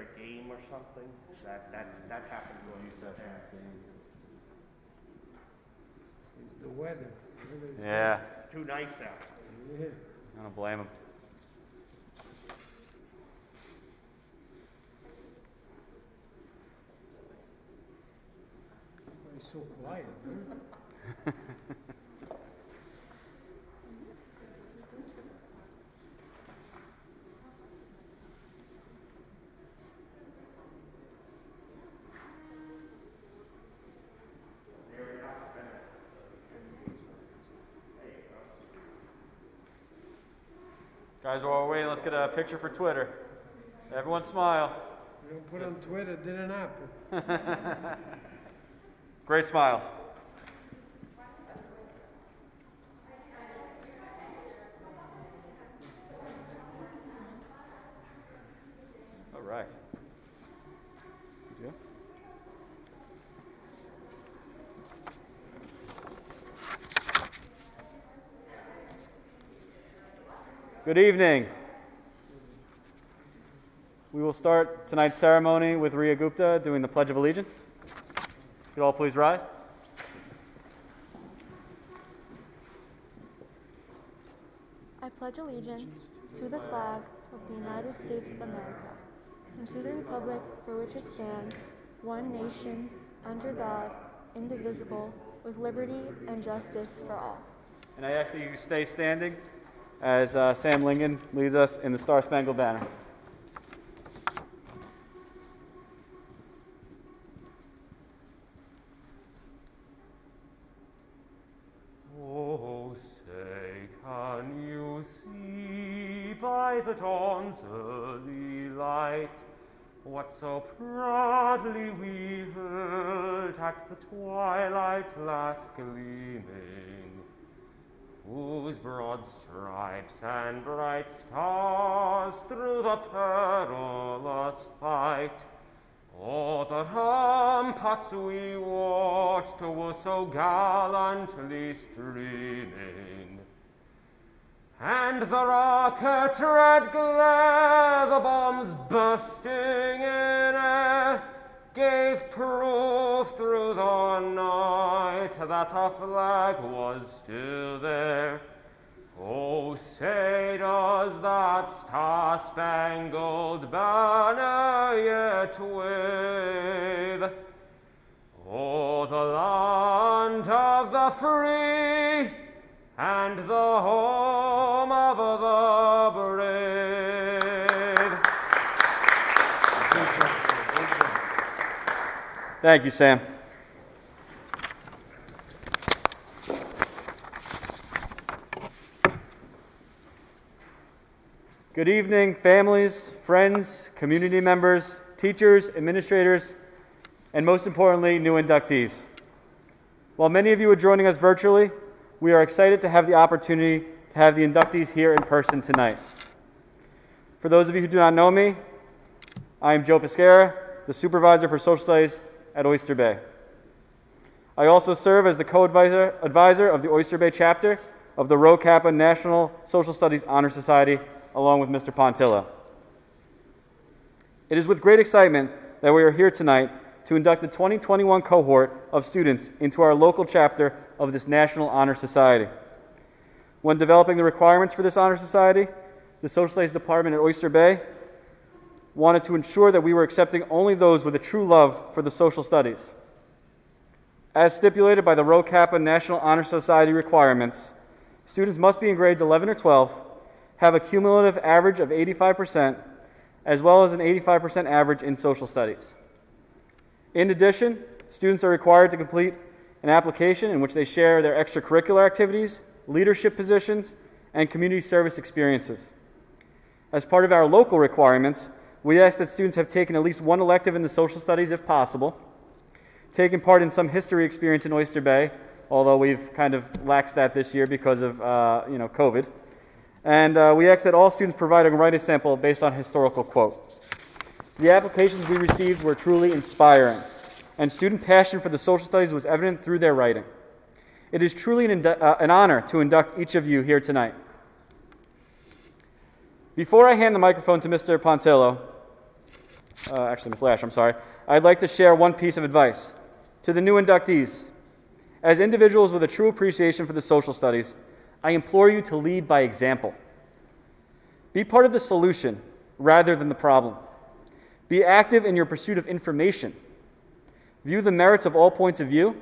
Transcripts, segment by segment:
there a game or something? That happened during the session. It's the weather. Yeah, It's too nice out. Yeah. I don't blame him. Why it's so quiet, huh? Guys, while we're waiting, let's get a picture for Twitter. Everyone smile. You don't put on Twitter, it didn't happen. Great smiles. All right. Good. Good evening. We will start tonight's ceremony with Row Kappa doing the Pledge of Allegiance. Could you all please rise? I pledge allegiance to the flag of the United States of America and to the republic for which it stands, one nation, under God, indivisible, with liberty and justice for all. And I ask that you stay standing as Sam Lingen leads us in the Star-Spangled Banner. Oh, say, can you see by the dawn's early light what so proudly we heard at the twilight's last gleaming, whose broad stripes and bright stars through the perilous fight o'er the ramparts we watched were so gallantly streaming, and the rocket's red glare, the bombs bursting in air, gave proof through the night that our flag was still there. Oh, say does that star-spangled banner yet wave o'er the land of the free and the home of the brave? Thank you, Sam. Good evening, families, friends, community members, teachers, administrators, and most importantly, new inductees. While many of you are joining us virtually, we are excited to have the opportunity to have the inductees here in person tonight. For those of you who do not know me, I am Joe Pescara, the supervisor for social studies at Oyster Bay. I also serve as the co-advisor of the Oyster Bay chapter of the Row Kappa National Social Studies Honor Society, along with Mr. Pontillo. It is with great excitement that we are here tonight to induct the 2021 cohort of students into our local chapter of this National Honor Society. When developing the requirements for this Honor Society, the Social Studies Department at Oyster Bay wanted to ensure that we were accepting only those with a true love for the social studies. As stipulated by the Row Kappa National Honor Society requirements, students must be in grades 11 or 12, have a cumulative average of 85%, as well as an 85% average in social studies. In addition, students are required to complete an application in which they share their extracurricular activities, leadership positions, and community service experiences. As part of our local requirements, we ask that students have taken at least one elective in the social studies if possible, taken part in some history experience in Oyster Bay, although we've kind of laxed that this year because of COVID. And we ask that all students provide a write-a sample based on historical quote. The applications we received were truly inspiring, and student passion for the social studies was evident through their writing. It is truly an honor to induct each of you here tonight. Before I hand the microphone to Mr. Pontillo, Ms. Lash, I'm sorry, I'd like to share one piece of advice. To the new inductees, as individuals with a true appreciation for the social studies, I implore you to lead by example. Be part of the solution rather than the problem. Be active in your pursuit of information. View the merits of all points of view,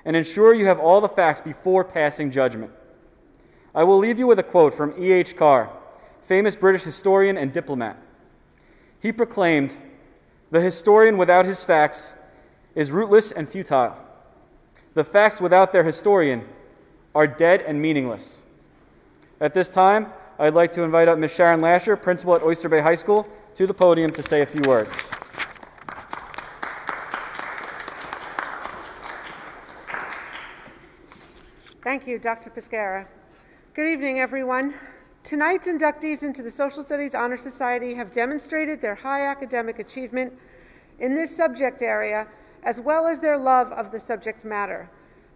and ensure you have all the facts before passing judgment. I will leave you with a quote from E.H. Carr, famous British historian and diplomat. He proclaimed, "The historian without his facts is rootless and futile. The facts without their historian are dead and meaningless." At this time, I'd like to invite up Ms. Sharon Lasher, principal at Oyster Bay High School, to the podium to say a few words. Thank you, Dr. Pescara. Good evening, everyone. Tonight's inductees into the Social Studies Honor Society have demonstrated their high academic achievement in this subject area, as well as their love of the subject matter.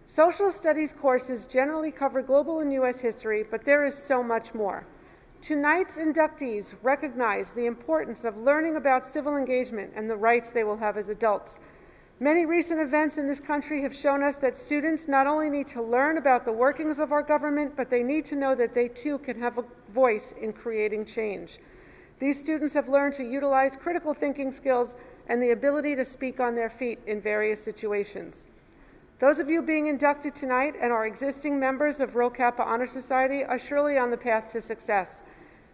Social studies courses generally cover global and U.S. history, but there is so much more. Tonight's inductees recognize the importance of learning about civil engagement and the rights they will have as adults. Many recent events in this country have shown us that students not only need to learn about the workings of our government, but they need to know that they too can have a voice in creating change. These students have learned to utilize critical thinking skills and the ability to speak on their feet in various situations. Those of you being inducted tonight and are existing members of Row Kappa Honor Society are surely on the path to success.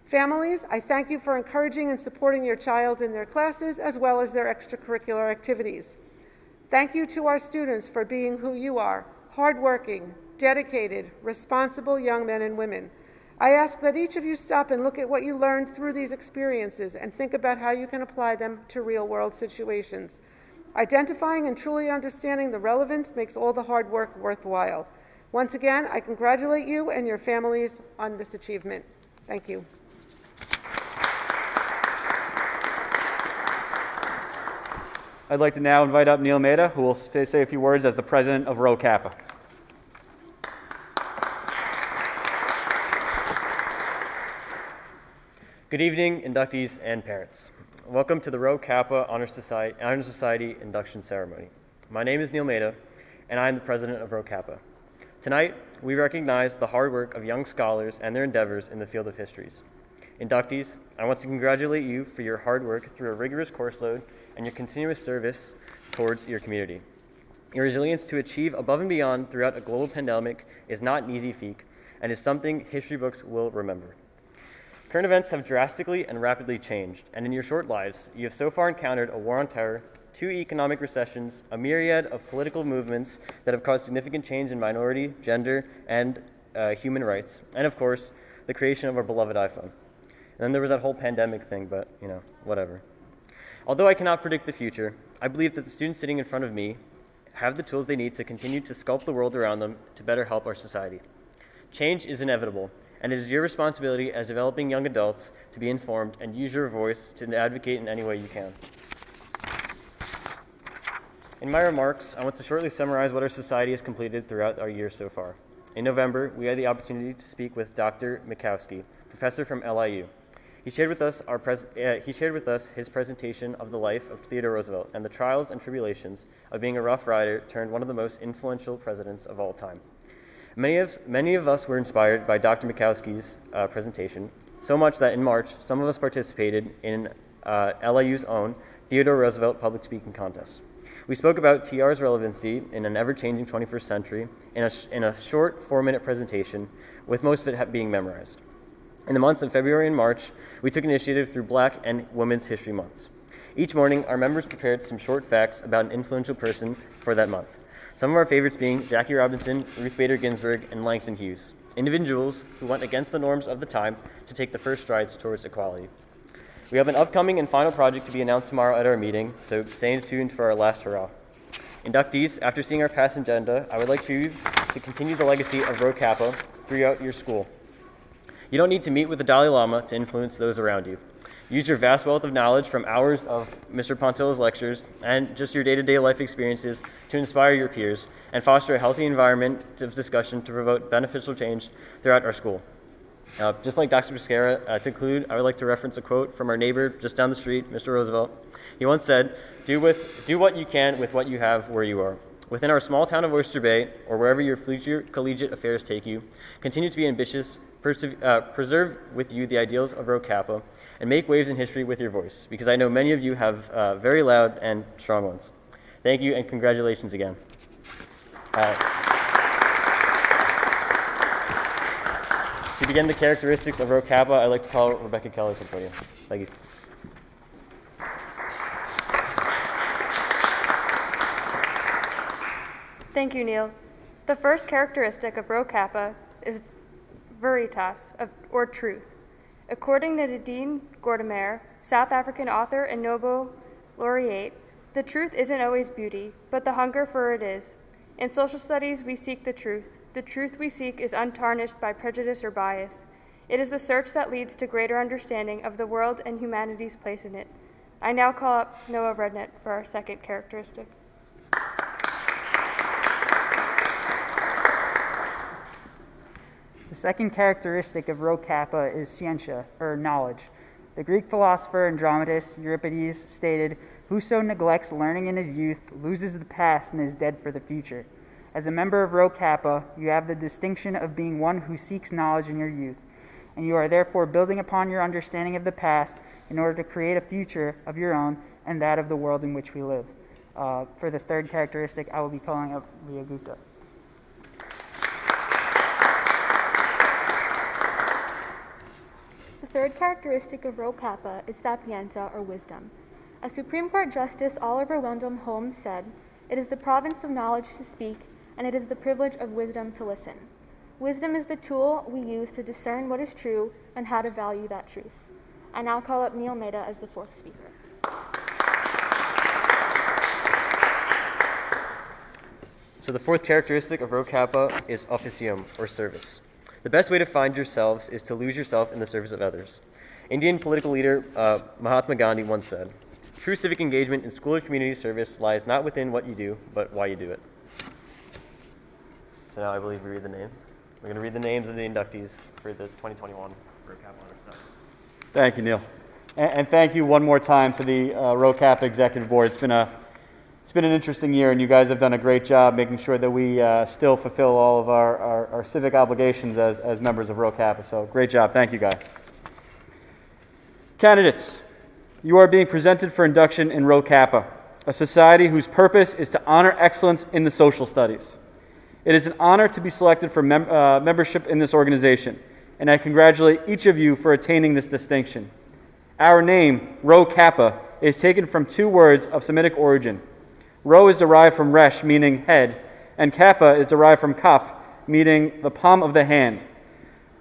Families, I thank you for encouraging and supporting your child in their classes as well as their extracurricular activities. Thank you to our students for being who you are, hardworking, dedicated, responsible young men and women. I ask that each of you stop and look at what you learned through these experiences and think about how you can apply them to real-world situations. Identifying and truly understanding the relevance makes all the hard work worthwhile. Once again, I congratulate you and your families on this achievement. Thank you. I'd like to now invite up Neil Mehta, who will say a few words as the president of Row Kappa. Good evening, inductees and parents. Welcome to the Row Kappa Honor Society Induction Ceremony. My name is Neil Mehta, and I am the president of Row Kappa. Tonight, we recognize the hard work of young scholars and their endeavors in the field of histories. Inductees, I want to congratulate you for your hard work through a rigorous course load and your continuous service towards your community. Your resilience to achieve above and beyond throughout a global pandemic is not an easy feat and is something history books will remember. Current events have drastically and rapidly changed, and in your short lives, you have so far encountered a war on terror, 2 economic recessions, a myriad of political movements that have caused significant change in minority, gender, and human rights, and of course, the creation of our beloved iPhone. And then there was that whole pandemic thing, but, whatever. Although I cannot predict the future, I believe that the students sitting in front of me have the tools they need to continue to sculpt the world around them to better help our society. Change is inevitable, and it is your responsibility as developing young adults to be informed and use your voice to advocate in any way you can. In my remarks, I want to shortly summarize what our society has completed throughout our year so far. In November, we had the opportunity to speak with Dr. Mikowski, professor from LIU. He shared with us his presentation of the life of Theodore Roosevelt and the trials and tribulations of being a Rough Rider turned one of the most influential presidents of all time. Many of us were inspired by Dr. Mikowski's presentation, so much that in March, some of us participated in LIU's own Theodore Roosevelt public speaking contest. We spoke about TR's relevancy in an ever-changing 21st century in a short 4-minute presentation, with most of it being memorized. In the months of February and March, we took initiative through Black and Women's History Months. Each morning, our members prepared some short facts about an influential person for that month. Some of our favorites being Jackie Robinson, Ruth Bader Ginsburg, and Langston Hughes, individuals who went against the norms of the time to take the first strides towards equality. We have an upcoming and final project to be announced tomorrow at our meeting, so stay tuned for our last hurrah. Inductees, after seeing our past agenda, I would like for you to continue the legacy of Row Kappa throughout your school. You don't need to meet with the Dalai Lama to influence those around you. Use your vast wealth of knowledge from hours of Mr. Pontilla's lectures and just your day-to-day life experiences to inspire your peers and foster a healthy environment of discussion to promote beneficial change throughout our school. Just like Dr. Pescara, to conclude, I would like to reference a quote from our neighbor just down the street, Mr. Roosevelt. He once said, do what you can with what you have where you are. Within our small town of Oyster Bay, or wherever your future collegiate affairs take you, continue to be ambitious, preserve with you the ideals of Row Kappa, and make waves in history with your voice, because I know many of you have very loud and strong ones. Thank you, and congratulations again. To begin the characteristics of Row Kappa, I'd like to call Rebecca Kelly to the podium. Thank you. Thank you, Neil. The first characteristic of Row Kappa is veritas, or truth. According to Nadine Gordimer, South African author and Nobel laureate, the truth isn't always beauty, but the hunger for it is. In social studies, we seek the truth. The truth we seek is untarnished by prejudice or bias. It is the search that leads to greater understanding of the world and humanity's place in it. I now call up Noah Rednett for our second characteristic. The second characteristic of Row Kappa is scientia, or knowledge. The Greek philosopher and dramatist Euripides stated, "Whoso neglects learning in his youth loses the past and is dead for the future." As a member of Row Kappa, you have the distinction of being one who seeks knowledge in your youth, and you are therefore building upon your understanding of the past in order to create a future of your own and that of the world in which we live. For the third characteristic, I will be calling up Ria Gupta. The third characteristic of Row Kappa is sapientia, or wisdom. A Supreme Court Justice Oliver Wendell Holmes said, "It is the province of knowledge to speak, and it is the privilege of wisdom to listen." Wisdom is the tool we use to discern what is true and how to value that truth. I now call up Neil Mehta as the fourth speaker. So the fourth characteristic of Row Kappa is officium, or service. The best way to find yourselves is to lose yourself in the service of others. Indian political leader Mahatma Gandhi once said, "True civic engagement in school or community service lies not within what you do, but why you do it." So now I believe we read the names. We're going to read the names of the inductees for the 2021 Row Kappa Honor Society. Thank you, Neil. And thank you one more time to the Row Kappa Executive Board. It's been an interesting year, and you guys have done a great job making sure that we still fulfill all of our civic obligations as members of Row Kappa. So great job. Thank you, guys. Candidates, you are being presented for induction in Row Kappa, a society whose purpose is to honor excellence in the social studies. It is an honor to be selected for membership in this organization, and I congratulate each of you for attaining this distinction. Our name, Row Kappa, is taken from two words of Semitic origin. Row is derived from resh, meaning head, and kappa is derived from kaf, meaning the palm of the hand.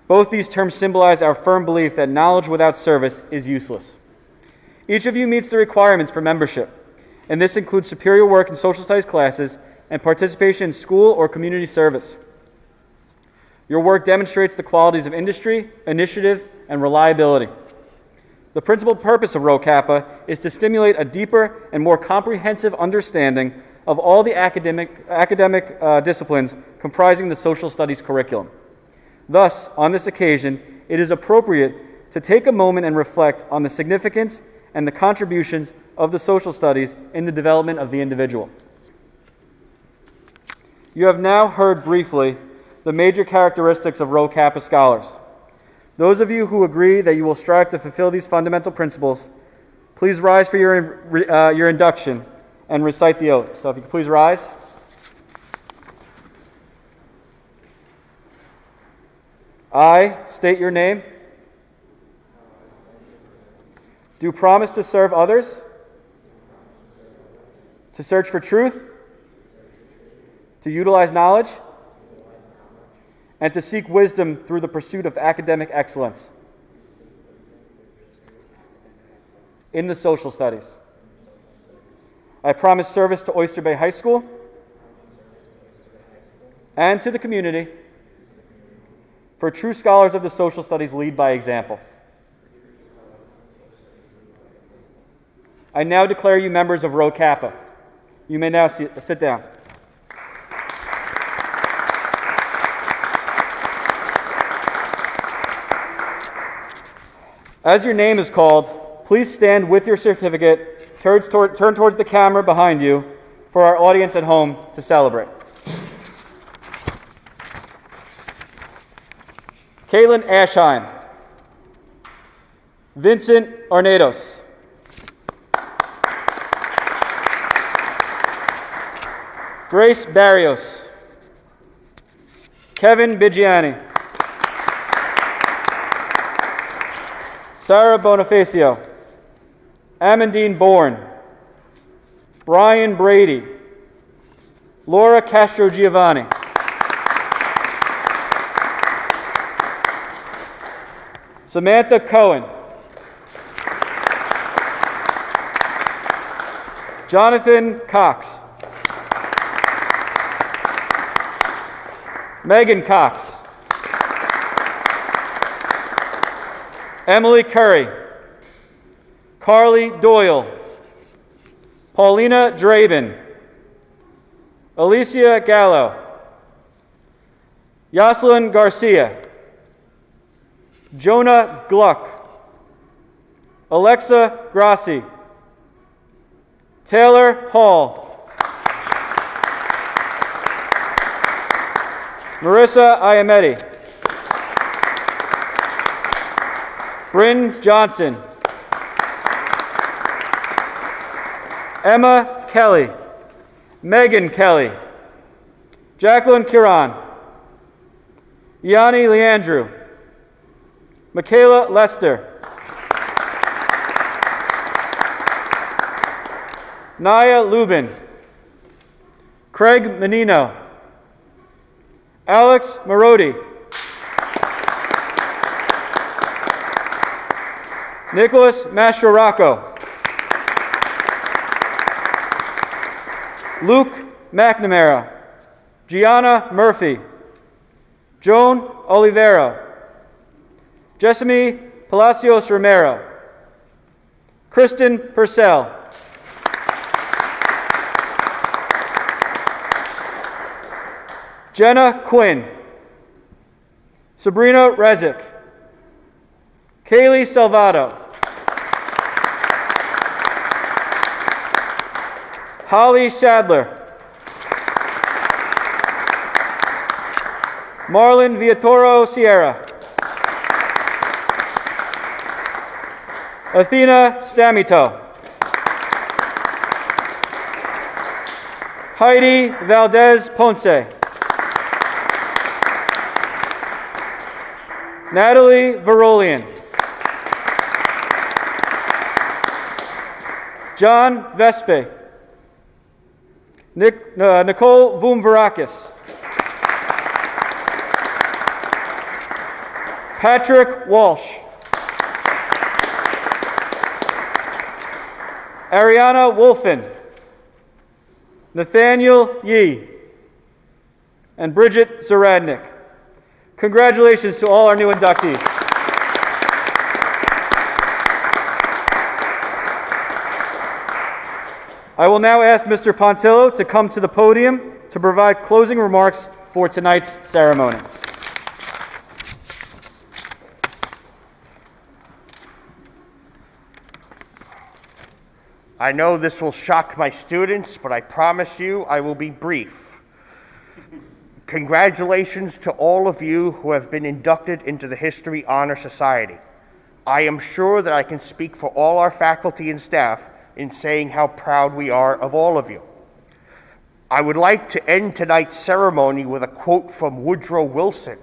Both these terms symbolize our firm belief that knowledge without service is useless. Each of you meets the requirements for membership, and this includes superior work in social studies classes and participation in school or community service. Your work demonstrates the qualities of industry, initiative, and reliability. The principal purpose of Row Kappa is to stimulate a deeper and more comprehensive understanding of all the academic disciplines comprising the social studies curriculum. Thus, on this occasion, it is appropriate to take a moment and reflect on the significance and the contributions of the social studies in the development of the individual. You have now heard briefly the major characteristics of Row Kappa scholars. Those of you who agree that you will strive to fulfill these fundamental principles, please rise for your induction and recite the oath. So if you could please rise. I state your name. Do promise to serve others, to search for truth, to utilize knowledge, and to seek wisdom through the pursuit of academic excellence in the social studies. I promise service to Oyster Bay High School and to the community, for true scholars of the social studies lead by example. I now declare you members of Row Kappa. You may now sit down. As your name is called, please stand with your certificate, turn towards the camera behind you for our audience at home to celebrate. Caitlin Ashheim. Vincent Arnados. Grace Barrios. Kevin Bigiani. Sarah Bonifacio. Amandine Bourne. Brian Brady. Laura Castro Giovanni. Samantha Cohen. Jonathan Cox. Megan Cox. Emily Curry. Carly Doyle. Paulina Draven. Alicia Gallo. Yoselin Garcia. Jonah Gluck. Alexa Grassi. Taylor Hall. Marissa Iameti. Bryn Johnson. Emma Kelly. Megan Kelly. Jacqueline Kiran. Yanni Leandrew. Michaela Lester. Naya Lubin. Craig Menino. Alex Marodi. Nicholas Mastroracco. Luke McNamara. Gianna Murphy. Joan Olivero. Jessamy Palacios Romero. Kristen Purcell. Jenna Quinn. Sabrina Rezick. Kaylee Salvato. Holly Sadler. Marlon Villatoro Sierra. Athena Stamito. Heidi Valdez Ponce. Natalie Verolian. John Vespe. Nicole Vumvarakis. Patrick Walsh. Ariana Wolfen. Nathaniel Yee. And Bridget Zaradnik. Congratulations to all our new inductees. I will now ask Mr. Pontillo to come to the podium to provide closing remarks for tonight's ceremony. I know this will shock my students, but I promise you I will be brief. Congratulations to all of you who have been inducted into the History Honor Society. I am sure that I can speak for all our faculty and staff in saying how proud we are of all of you. I would like to end tonight's ceremony with a quote from Woodrow Wilson.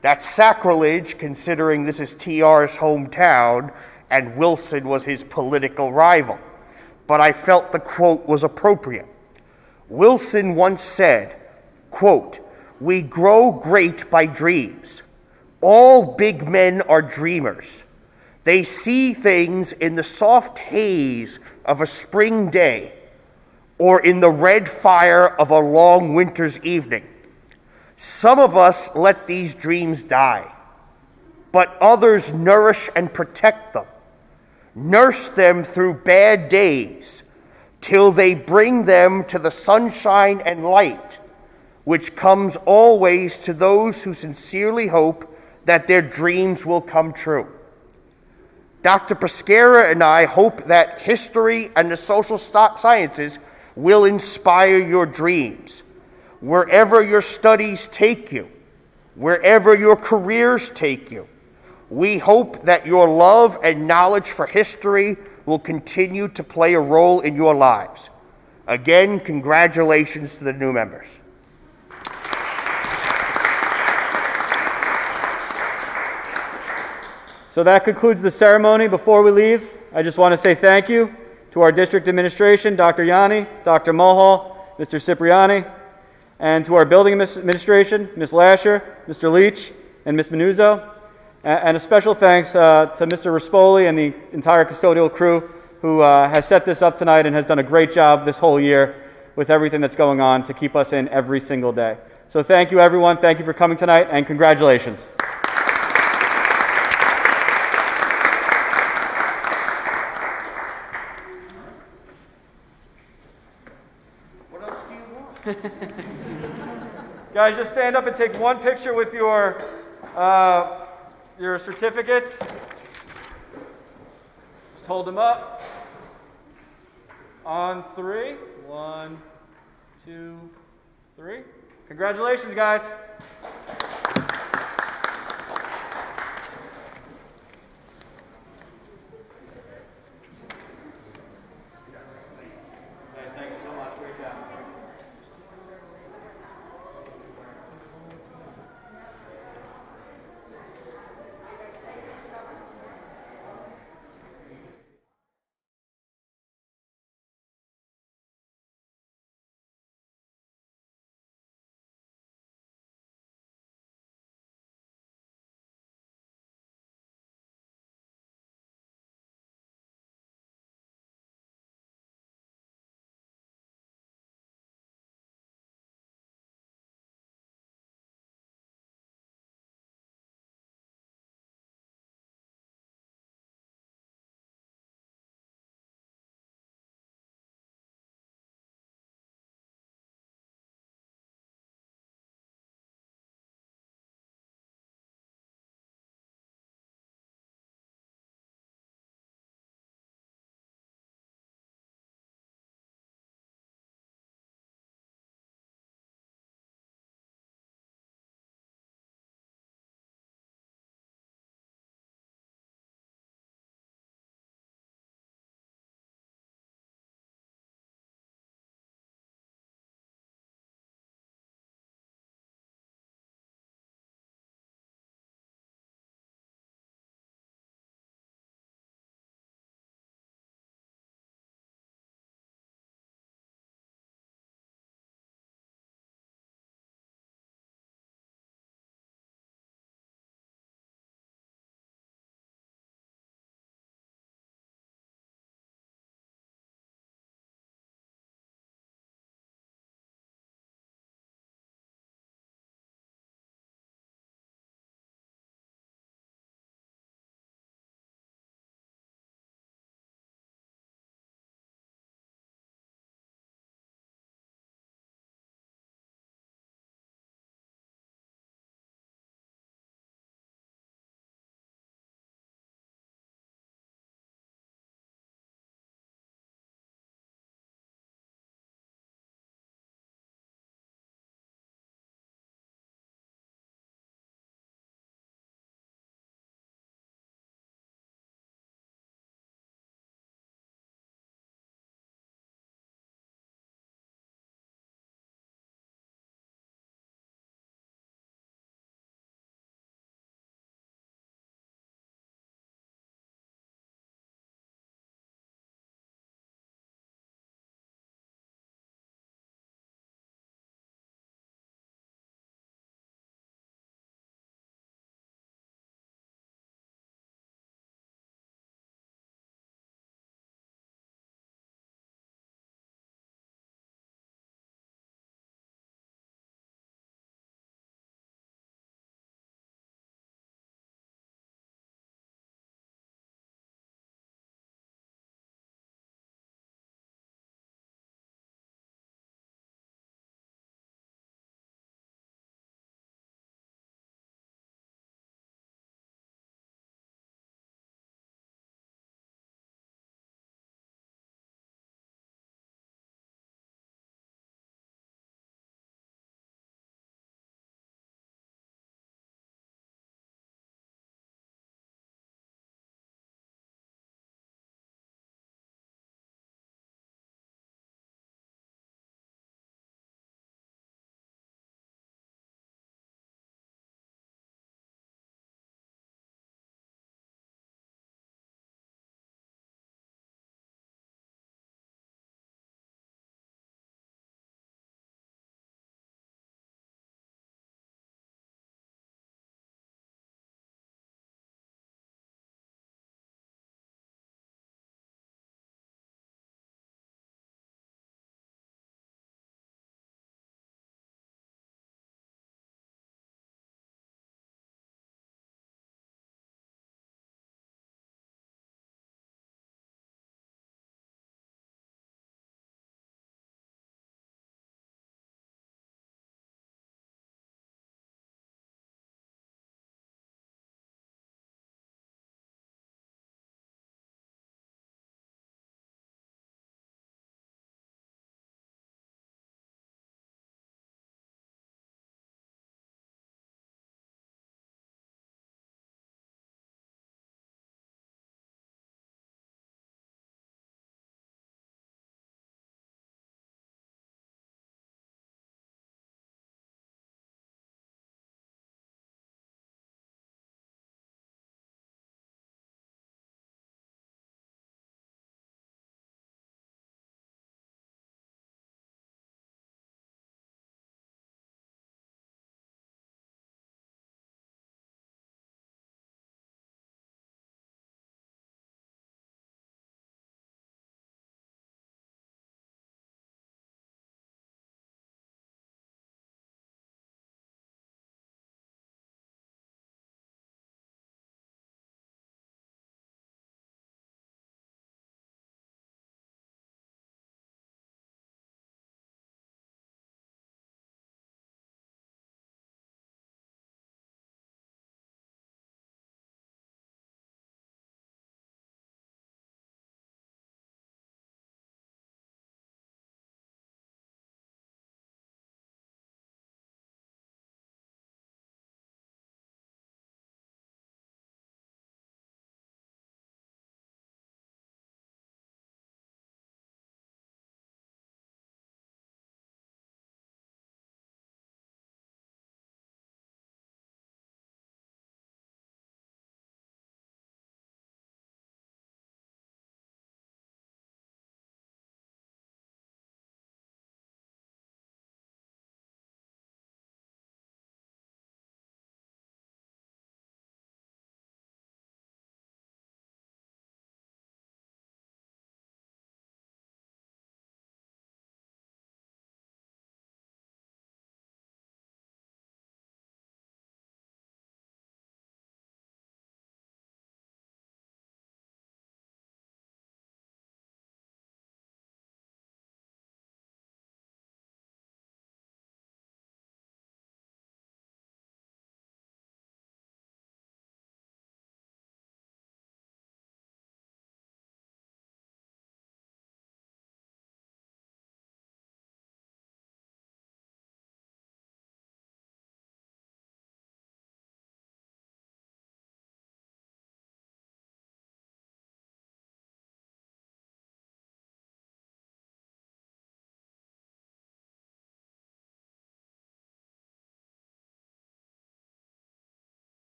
That's sacrilege, considering this is TR's hometown and Wilson was his political rival. But I felt the quote was appropriate. Wilson once said, quote, "We grow great by dreams. All big men are dreamers. They see things in the soft haze of a spring day or in the red fire of a long winter's evening. Some of us let these dreams die, but others nourish and protect them, nurse them through bad days till they bring them to the sunshine and light, which comes always to those who sincerely hope that their dreams will come true. Dr. Pescara and I hope that history and the social sciences will inspire your dreams. Wherever your studies take you, wherever your careers take you, we hope that your love and knowledge for history will continue to play a role in your lives. Again, congratulations to the new members. So that concludes the ceremony. Before we leave, I just want to say thank you to our district administration, Dr. Yanni, Dr. Mulhall, Mr. Cipriani, and to our building administration, Ms. Lasher, Mr. Leach, and Ms. Manuzzo. And a special thanks to Mr. Rispoli and the entire custodial crew who has set this up tonight and has done a great job this whole year with everything that's going on to keep us in every single day. So thank you, everyone. Thank you for coming tonight, and congratulations. What else do you want? Guys, just stand up and take one picture with your certificates. Just hold them up. On 3. 1, 2, 3. Congratulations, guys.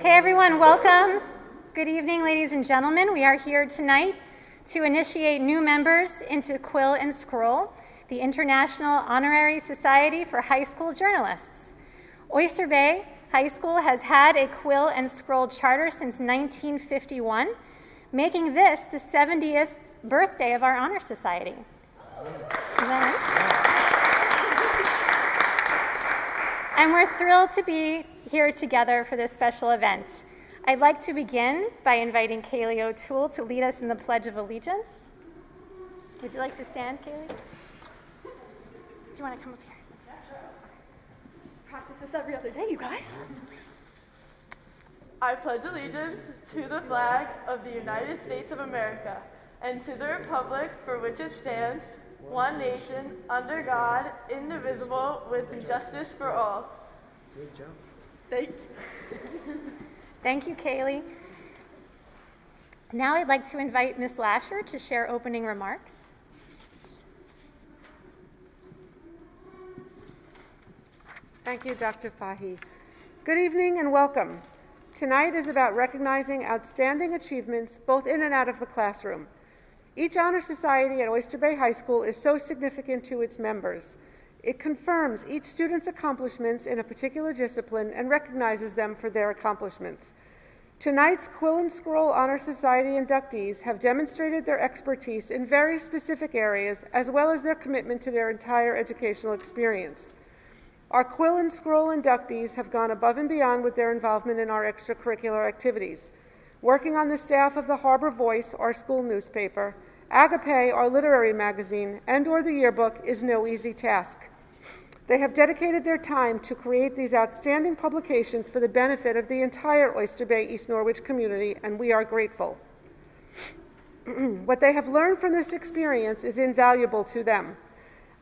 Okay, everyone, welcome. Good evening, ladies and gentlemen. We are here tonight to initiate new members into Quill and Scroll, the International Honorary Society for High School Journalists. Oyster Bay High School has had a Quill and Scroll charter since 1951, making this the 70th birthday of our Honor Society. Isn't that nice? And we're thrilled to be here together for this special event. I'd like to begin by inviting Kaylee O'Toole to lead us in the Pledge of Allegiance. Would you like to stand, Kaylee? Do you want to come up here? Practice this every other day, you guys. I pledge allegiance to the flag of the United States of America and to the republic for which it stands, one nation, under God, indivisible, with justice for all. Good job. Thank you. Thank you, Kaylee. Now I'd like to invite Ms. Lasher to share opening remarks. Thank you, Dr. Fahy. Good evening and welcome. Tonight is about recognizing outstanding achievements both in and out of the classroom. Each Honor Society at Oyster Bay High School is so significant to its members. It confirms each student's accomplishments in a particular discipline and recognizes them for their accomplishments. Tonight's Quill and Scroll Honor Society inductees have demonstrated their expertise in very specific areas as well as their commitment to their entire educational experience. Our Quill and Scroll inductees have gone above and beyond with their involvement in our extracurricular activities. Working on the staff of the Harbor Voice, our school newspaper, Agape, our literary magazine, and/or the yearbook is no easy task. They have dedicated their time to create these outstanding publications for the benefit of the entire Oyster Bay East Norwich community, and we are grateful. What they have learned from this experience is invaluable to them.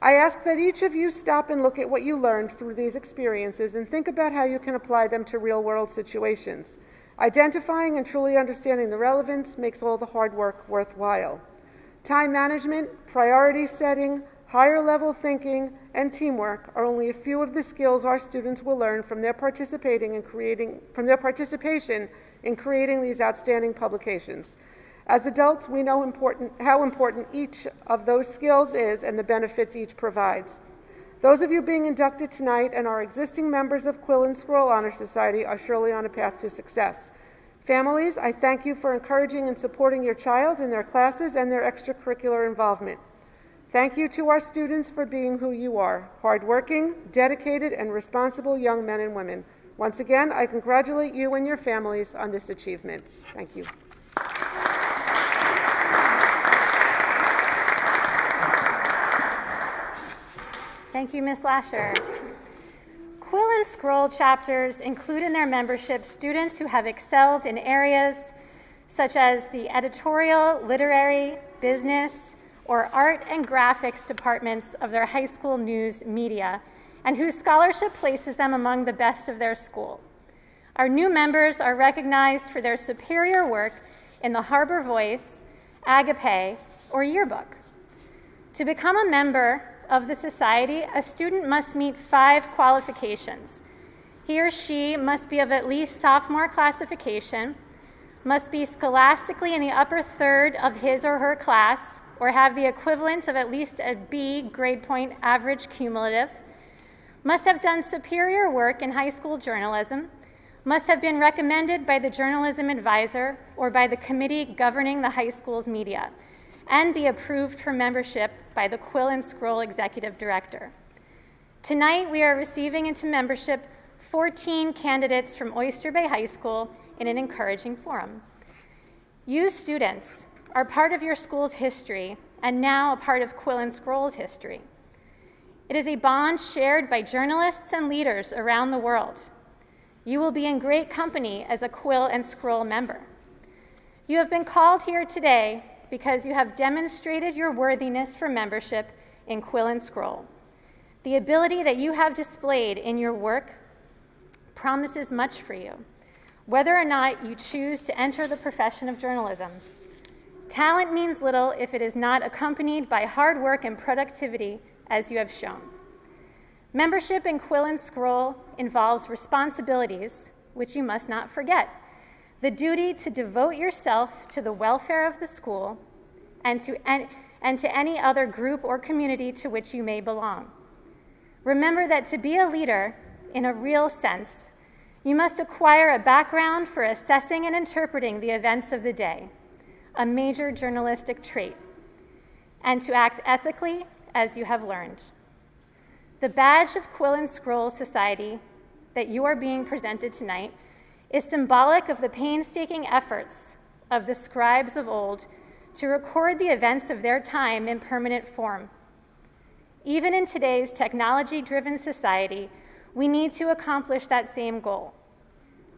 I ask that each of you stop and look at what you learned through these experiences and think about how you can apply them to real-world situations. Identifying and truly understanding the relevance makes all the hard work worthwhile. Time management, priority setting, higher-level thinking, and teamwork are only a few of the skills our students will learn from their participation in creating these outstanding publications. As adults, we know how important each of those skills is and the benefits each provides. Those of you being inducted tonight and our existing members of Quill and Scroll Honor Society are surely on a path to success. Families, I thank you for encouraging and supporting your child in their classes and their extracurricular involvement. Thank you to our students for being who you are, hardworking, dedicated, and responsible young men and women. Once again, I congratulate you and your families on this achievement. Thank you. Thank you, Ms. Lasher. Quill and Scroll chapters include in their membership students who have excelled in areas such as the editorial, literary, business, or art and graphics departments of their high school news media, and whose scholarship places them among the best of their school. Our new members are recognized for their superior work in the Harbor Voice, Agape, or yearbook. To become a member of the society, a student must meet 5 qualifications. He or she must be of at least sophomore classification, must be scholastically in the upper third of his or her class, or have the equivalent of at least a B grade point average cumulative, must have done superior work in high school journalism, must have been recommended by the journalism advisor or by the committee governing the high school's media, and be approved for membership by the Quill and Scroll Executive Director. Tonight, we are receiving into membership 14 candidates from Oyster Bay High School in an encouraging forum. You students are part of your school's history and now a part of Quill and Scroll's history. It is a bond shared by journalists and leaders around the world. You will be in great company as a Quill and Scroll member. You have been called here today because you have demonstrated your worthiness for membership in Quill and Scroll. The ability that you have displayed in your work promises much for you, whether or not you choose to enter the profession of journalism. Talent means little if it is not accompanied by hard work and productivity, as you have shown. Membership in Quill and Scroll involves responsibilities which you must not forget: the duty to devote yourself to the welfare of the school and to any other group or community to which you may belong. Remember that to be a leader, in a real sense, you must acquire a background for assessing and interpreting the events of the day, a major journalistic trait, and to act ethically as you have learned. The badge of Quill and Scroll Society that you are being presented tonight is symbolic of the painstaking efforts of the scribes of old to record the events of their time in permanent form. Even in today's technology-driven society, we need to accomplish that same goal.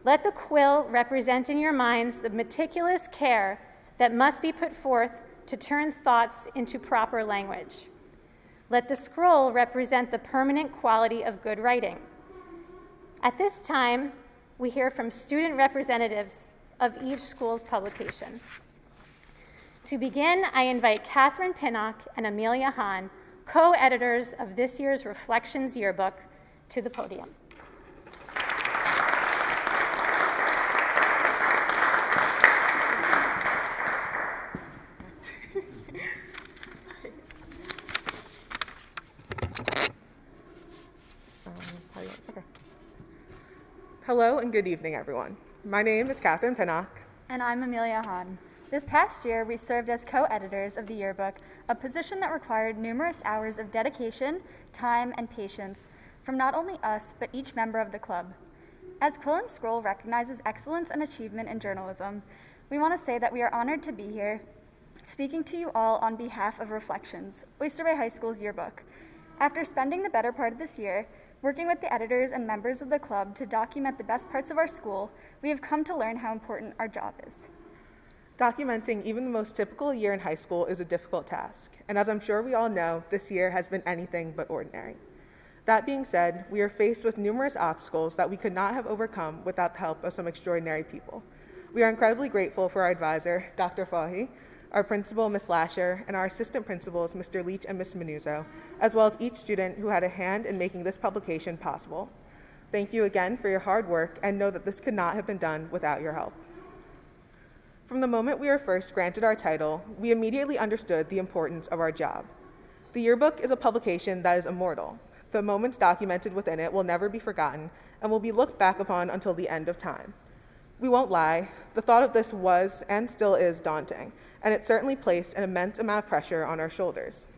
Let the quill represent in your minds the meticulous care that must be put forth to turn thoughts into proper language. Let the scroll represent the permanent quality of good writing. At this time, we hear from student representatives of each school's publication. To begin, I invite Catherine Pinnock and Amelia Hahn, co-editors of this year's Reflections Yearbook, to the podium. Hello and good evening, everyone. My name is Catherine Pinnock. And I'm Amelia Hahn. This past year, we served as co-editors of the yearbook, a position that required numerous hours of dedication, time, and patience from not only us, but each member of the club. As Quill and Scroll recognizes excellence and achievement in journalism, we want to say that we are honored to be here, speaking to you all on behalf of Reflections, Oyster Bay High School's yearbook. After spending the better part of this year working with the editors and members of the club to document the best parts of our school, we have come to learn how important our job is. Documenting even the most typical year in high school is a difficult task, and as I'm sure we all know, this year has been anything but ordinary. That being said, we are faced with numerous obstacles that we could not have overcome without the help of some extraordinary people. We are incredibly grateful for our advisor, Dr. Fahy, our principal, Ms. Lasher, and our assistant principals, Mr. Leach and Ms. Manuzzo, as well as each student who had a hand in making this publication possible. Thank you again for your hard work, and know that this could not have been done without your help. From the moment we were first granted our title, we immediately understood the importance of our job. The yearbook is a publication that is immortal. The moments documented within it will never be forgotten and will be looked back upon until the end of time. We won't lie, the thought of this was and still is daunting, and it certainly placed an immense amount of pressure on our shoulders.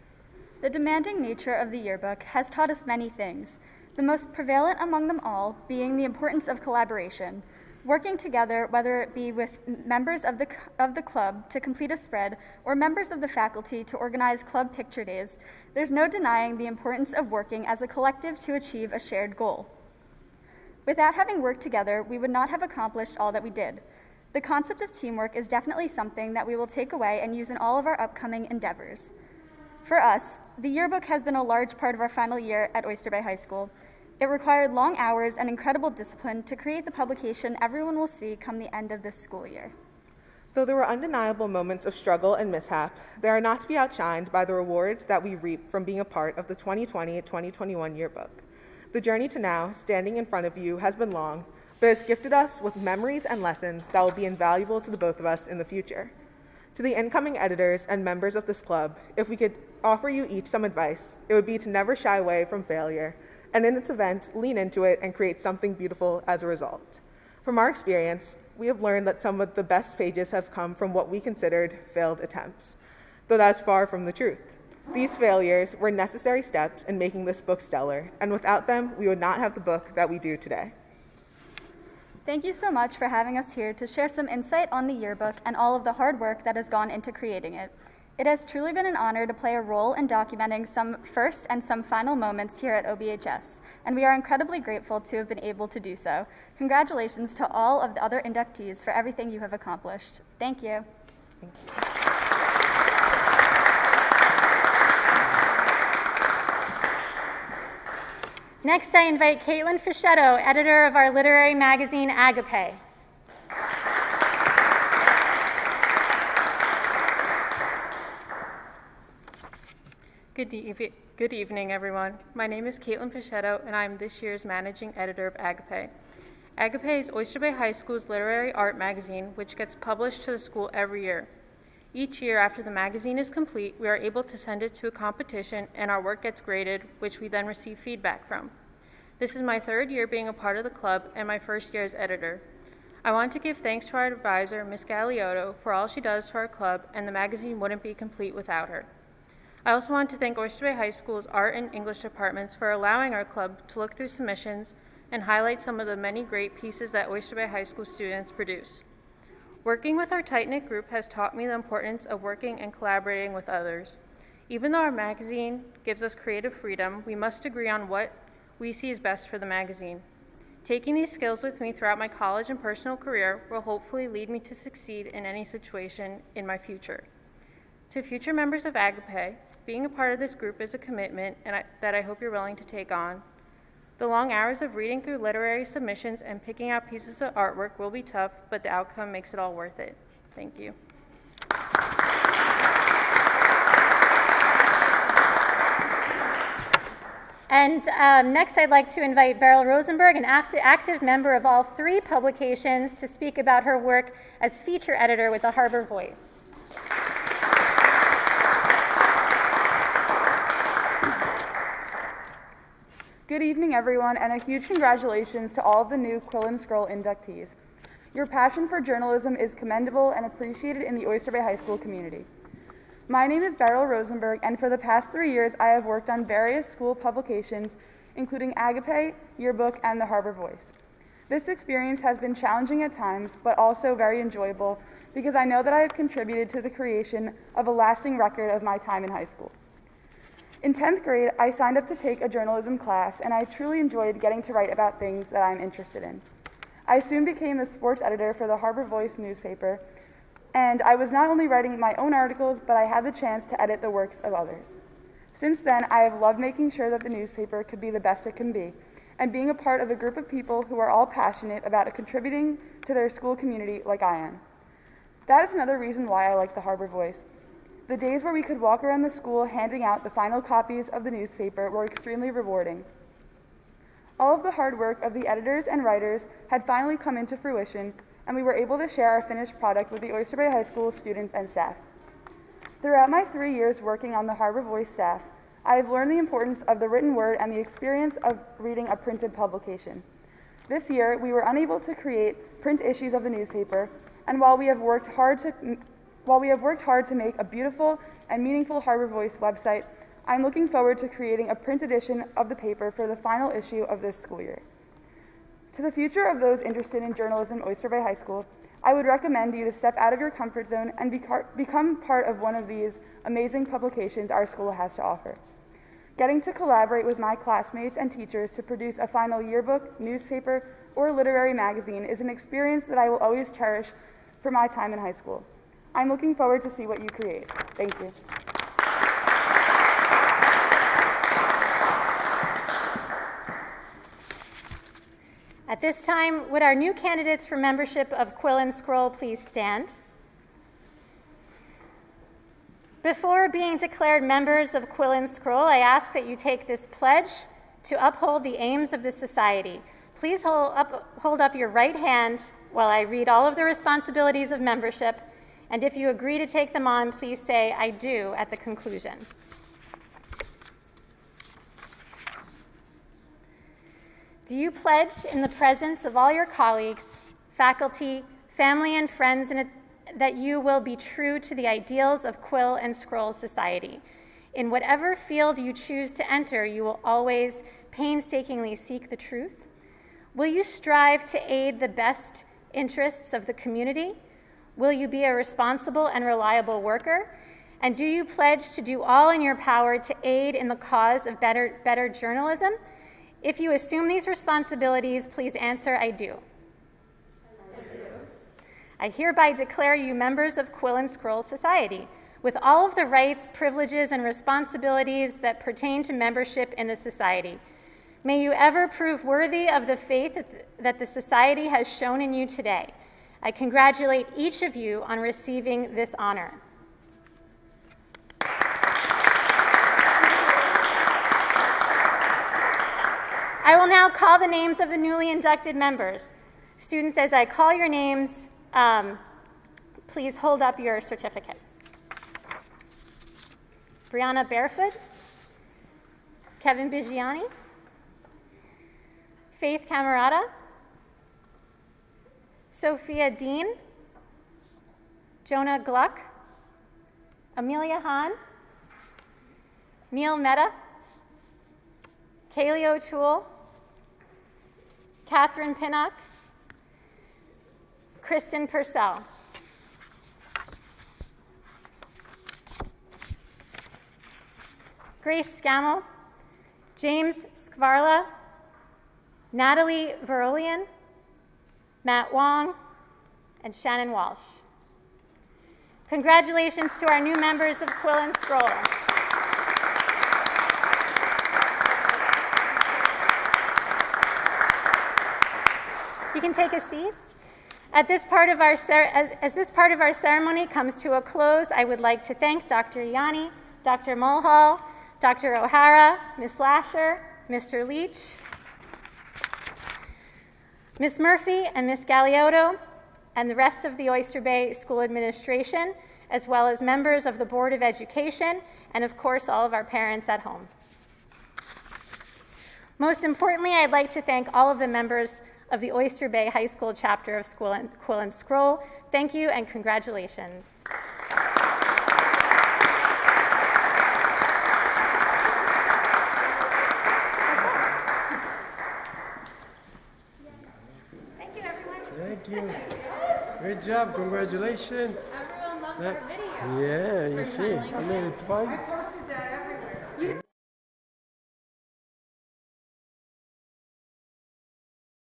The demanding nature of the yearbook has taught us many things, the most prevalent among them all being the importance of collaboration. Working together, whether it be with members of the club to complete a spread or members of the faculty to organize club picture days, there's no denying the importance of working as a collective to achieve a shared goal. Without having worked together, we would not have accomplished all that we did. The concept of teamwork is definitely something that we will take away and use in all of our upcoming endeavors. For us, the yearbook has been a large part of our final year at Oyster Bay High School. It required long hours and incredible discipline to create the publication everyone will see come the end of this school year. Though there were undeniable moments of struggle and mishap, they are not to be outshined by the rewards that we reap from being a part of the 2020-2021 yearbook. The journey to now, standing in front of you, has been long, but has gifted us with memories and lessons that will be invaluable to the both of us in the future. To the incoming editors and members of this club, if we could offer you each some advice, it would be to never shy away from failure, and in its event, lean into it and create something beautiful as a result. From our experience, we have learned that some of the best pages have come from what we considered failed attempts, though that's far from the truth. These failures were necessary steps in making this book stellar, and without them, we would not have the book that we do today. Thank you so much for having us here to share some insight on the yearbook and all of the hard work that has gone into creating it. It has truly been an honor to play a role in documenting some first and some final moments here at OBHS, and we are incredibly grateful to have been able to do so. Congratulations to all of the other inductees for everything you have accomplished. Thank you. Thank you. Next, I invite Caitlin Fischetto, editor of our literary magazine, Agape. Good evening, everyone. My name is Caitlin Fischetto, and I'm this year's managing editor of Agape. Agape is Oyster Bay High School's literary art magazine, which gets published to the school every year. Each year after the magazine is complete, we are able to send it to a competition and our work gets graded, which we then receive feedback from. This is my third year being a part of the club and my first year as editor. I want to give thanks to our advisor, Ms. Galiotto, for all she does for our club, and the magazine wouldn't be complete without her. I also want to thank Oyster Bay High School's art and English departments for allowing our club to look through submissions and highlight some of the many great pieces that Oyster Bay High School students produce. Working with our tight-knit group has taught me the importance of working and collaborating with others. Even though our magazine gives us creative freedom, we must agree on what we see is best for the magazine. Taking these skills with me throughout my college and personal career will hopefully lead me to succeed in any situation in my future. To future members of Agape, being a part of this group is a commitment that I hope you're willing to take on. The long hours of reading through literary submissions and picking out pieces of artwork will be tough, but the outcome makes it all worth it. Thank you. And next, I'd like to invite Beryl Rosenberg, an active member of all three publications, to speak about her work as feature editor with the Harbor Voice. Good evening, everyone, and a huge congratulations to all of the new Quill and Scroll inductees. Your passion for journalism is commendable and appreciated in the Oyster Bay High School community. My name is Beryl Rosenberg, and for the past 3 years, I have worked on various school publications, including Agape, Yearbook, and the Harbor Voice. This experience has been challenging at times, but also very enjoyable because I know that I have contributed to the creation of a lasting record of my time in high school. In 10th grade, I signed up to take a journalism class, and I truly enjoyed getting to write about things that I'm interested in. I soon became the sports editor for the Harbor Voice newspaper, and I was not only writing my own articles, but I had the chance to edit the works of others. Since then, I have loved making sure that the newspaper could be the best it can be, and being a part of a group of people who are all passionate about contributing to their school community like I am. That is another reason why I like the Harbor Voice. The days where we could walk around the school handing out the final copies of the newspaper were extremely rewarding. All of the hard work of the editors and writers had finally come into fruition, and we were able to share our finished product with the Oyster Bay High School students and staff. Throughout my 3 years working on the Harbor Voice staff, I have learned the importance of the written word and the experience of reading a printed publication. This year, we were unable to create print issues of the newspaper, and while we have worked hard to make a beautiful and meaningful Harbor Voice website, I'm looking forward to creating a print edition of the paper for the final issue of this school year. To the future of those interested in journalism at Oyster Bay High School, I would recommend you to step out of your comfort zone and become part of one of these amazing publications our school has to offer. Getting to collaborate with my classmates and teachers to produce a final yearbook, newspaper, or literary magazine is an experience that I will always cherish for my time in high school. I'm looking forward to see what you create. Thank you. At this time, would our new candidates for membership of Quill and Scroll please stand? Before being declared members of Quill and Scroll, I ask that you take this pledge to uphold the aims of the society. Please hold up your right hand while I read all of the responsibilities of membership, and if you agree to take them on, please say, "I do," at the conclusion. Do you pledge in the presence of all your colleagues, faculty, family, and friends that you will be true to the ideals of Quill and Scroll Society? In whatever field you choose to enter, you will always painstakingly seek the truth? Will you strive to aid the best interests of the community? Will you be a responsible and reliable worker? And do you pledge to do all in your power to aid in the cause of better journalism? If you assume these responsibilities, please answer, "I do." I do. I hereby declare you members of Quill and Scroll Society, with all of the rights, privileges, and responsibilities that pertain to membership in the society. May you ever prove worthy of the faith that the society has shown in you today. I congratulate each of you on receiving this honor. I will now call the names of the newly inducted members. Students, as I call your names, please hold up your certificate. Brianna Barefoot, Kevin Bigiani, Faith Camerata, Sophia Dean, Jonah Gluck, Amelia Hahn, Neil Mehta, Kaylee O'Toole, Catherine Pinnock, Kristen Purcell. Grace Scammell, James Skvarla, Natalie Verolian, Matt Wong, and Shannon Walsh. Congratulations to our new members of Quill and Scroll. You can take a seat. As this part of our ceremony comes to a close, I would like to thank Dr. Yanni, Dr. Mulhall, Dr. O'Hara, Ms. Lasher, Mr. Leach, Ms. Murphy, and Ms. Galeotto, and the rest of the Oyster Bay School Administration, as well as members of the Board of Education, and of course, all of our parents at home. Most importantly, I'd like to thank all of the members of the Oyster Bay High School chapter of Quill and Scroll. Thank you and congratulations. Thank you, everyone. Thank you. Great job. Congratulations. Everyone loves our video. Yeah, you see. I mean, it's fun. I posted that everywhere.